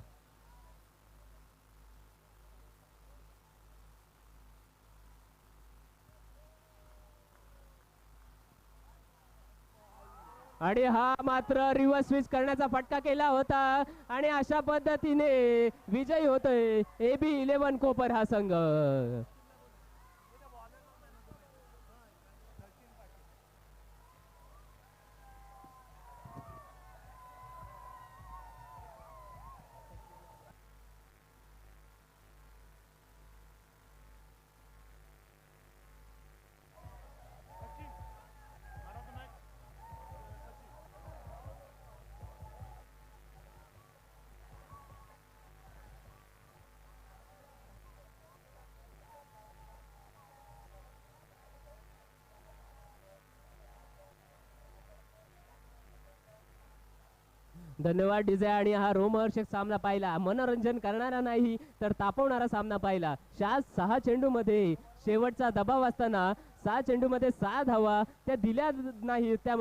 आणि हा मात्र रिव्हर्स स्विच करण्याचा फटका केला होता आणि अशा पद्धतीने विजयी होतोय AB11 कोपर हा संघ. धन्यवाद डीजे. आणि हा रोमहर्षक सामना पाहिला. मनोरंजन करणारा नाही तर तापवणारा सामना पाहिला. 6 चेंडू मध्ये शेवटचा दबाव असताना 6 चेंडू मध्ये 6 धावा त्या दिल्या नाही. त्यामध्ये